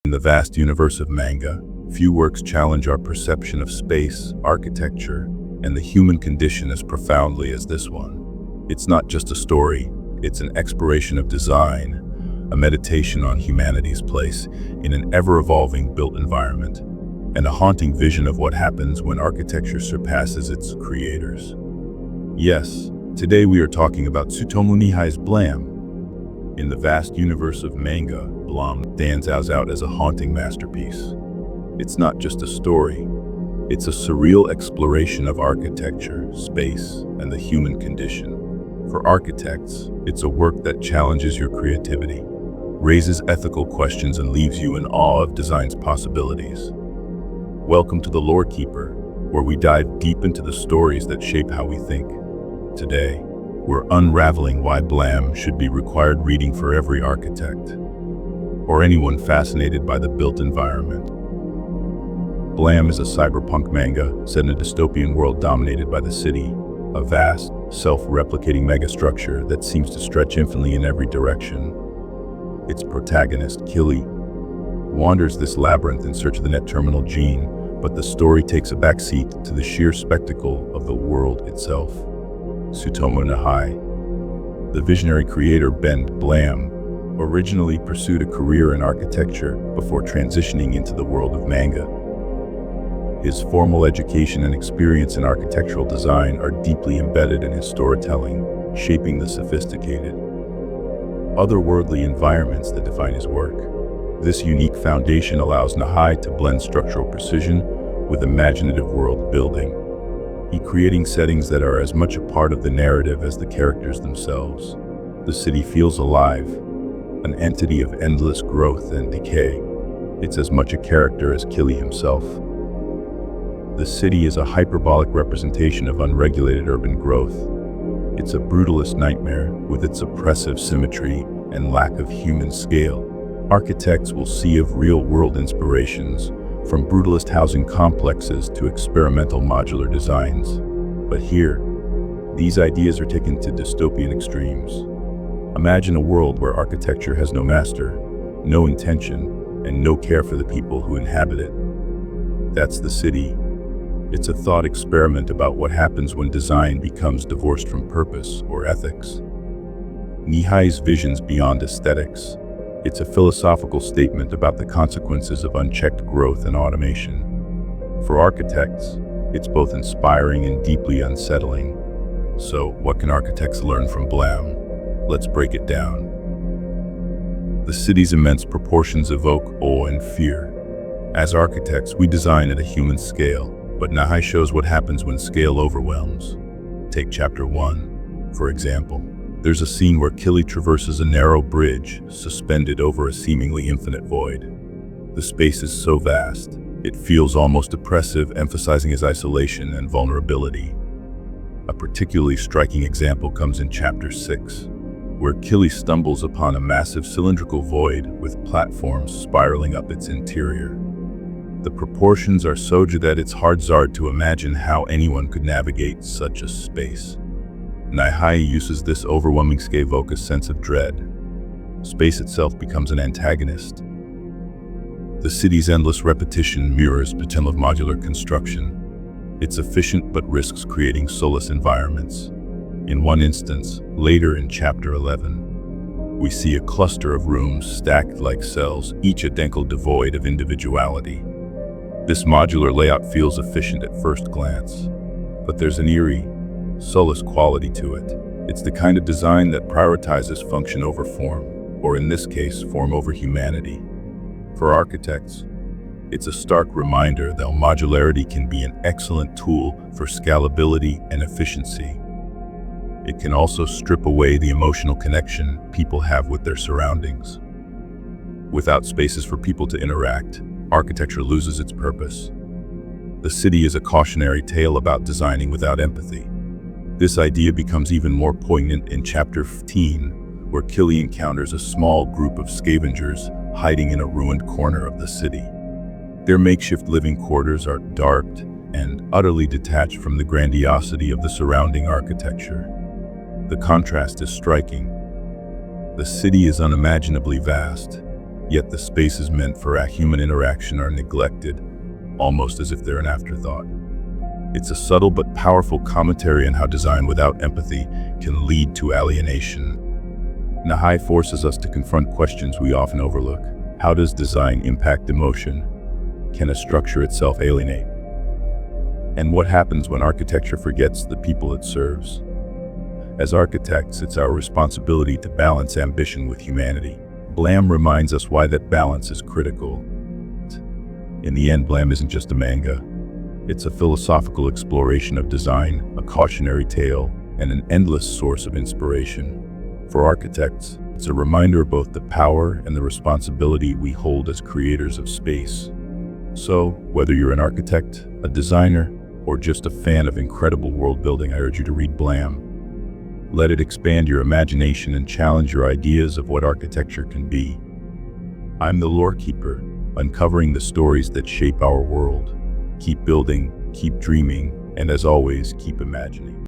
In the vast universe of manga, few works challenge our perception of space, architecture, and the human condition as profoundly as this one. It's not just a story, it's an exploration of design, a meditation on humanity's place in an ever-evolving built environment, and a haunting vision of what happens when architecture surpasses its creators. Yes, today we are talking about Tsutomu Nihei's Blam. In the vast universe of manga, Blam stands out as a haunting masterpiece. It's not just a story, it's a surreal exploration of architecture, space, and the human condition. For architects, it's a work that challenges your creativity, raises ethical questions, and leaves you in awe of design's possibilities. Welcome to The Lore Keeper, where we dive deep into the stories that shape how we think. Today, we're unraveling why Blam should be required reading for every architect, or anyone fascinated by the built environment. Blam is a cyberpunk manga set in a dystopian world dominated by the city, a vast, self-replicating megastructure that seems to stretch infinitely in every direction. Its protagonist, Killy, wanders this labyrinth in search of the net terminal gene, but the story takes a backseat to the sheer spectacle of the world itself. Tsutomu Nihei, the visionary creator behind Blam, originally pursued a career in architecture before transitioning into the world of manga. His formal education and experience in architectural design are deeply embedded in his storytelling, shaping the sophisticated, otherworldly environments that define his work. This unique foundation allows Nihei to blend structural precision with imaginative world building, creating settings that are as much a part of the narrative as the characters themselves. The city feels alive, an entity of endless growth and decay. It's as much a character as Killy himself. The city is a hyperbolic representation of unregulated urban growth. It's a brutalist nightmare with its oppressive symmetry and lack of human scale. Architects will see of real-world inspirations, from brutalist housing complexes to experimental modular designs. But here, these ideas are taken to dystopian extremes. Imagine a world where architecture has no master, no intention, and no care for the people who inhabit it. That's the city. It's a thought experiment about what happens when design becomes divorced from purpose or ethics. Nihei's vision's beyond aesthetics. It's a philosophical statement about the consequences of unchecked growth and automation. For architects, it's both inspiring and deeply unsettling. So, what can architects learn from Blam? Let's break it down. The city's immense proportions evoke awe and fear. As architects, we design at a human scale, but Nihei shows what happens when scale overwhelms. Take Chapter 1, for example. There's a scene where Killy traverses a narrow bridge suspended over a seemingly infinite void. The space is so vast, it feels almost oppressive, emphasizing his isolation and vulnerability. A particularly striking example comes in Chapter 6, where Killy stumbles upon a massive cylindrical void with platforms spiraling up its interior. The proportions are so that it's hard to imagine how anyone could navigate such a space. Nihei uses this overwhelming scale to evoke a sense of dread. Space itself becomes an antagonist. The city's endless repetition mirrors potential of modular construction. It's efficient but risks creating soulless environments. In one instance, later in Chapter 11, we see a cluster of rooms stacked like cells, each identical devoid of individuality. This modular layout feels efficient at first glance, but there's an eerie, soulless quality to it. It's the kind of design that prioritizes function over form, or in this case, form over humanity. For architects, it's a stark reminder that modularity can be an excellent tool for scalability and efficiency. It can also strip away the emotional connection people have with their surroundings. Without spaces for people to interact, architecture loses its purpose. The city is a cautionary tale about designing without empathy. This idea becomes even more poignant in Chapter 15, where Killy encounters a small group of scavengers hiding in a ruined corner of the city. Their makeshift living quarters are dark and utterly detached from the grandiosity of the surrounding architecture. The contrast is striking. The city is unimaginably vast, Yet the spaces meant for a human interaction are neglected, almost as if they're an afterthought. It's a subtle but powerful commentary on how design without empathy can lead to alienation. Nihei forces us to confront questions we often overlook. How does design impact emotion? Can a structure itself alienate? And what happens when architecture forgets the people it serves? As architects, it's our responsibility to balance ambition with humanity. Blam reminds us why that balance is critical. In the end, Blam isn't just a manga. It's a philosophical exploration of design, a cautionary tale, and an endless source of inspiration. For architects, it's a reminder of both the power and the responsibility we hold as creators of space. So, whether you're an architect, a designer, or just a fan of incredible world building, I urge you to read Blam. Let it expand your imagination and challenge your ideas of what architecture can be. I'm the Lore Keeper, uncovering the stories that shape our world. Keep building, keep dreaming, and as always, keep imagining.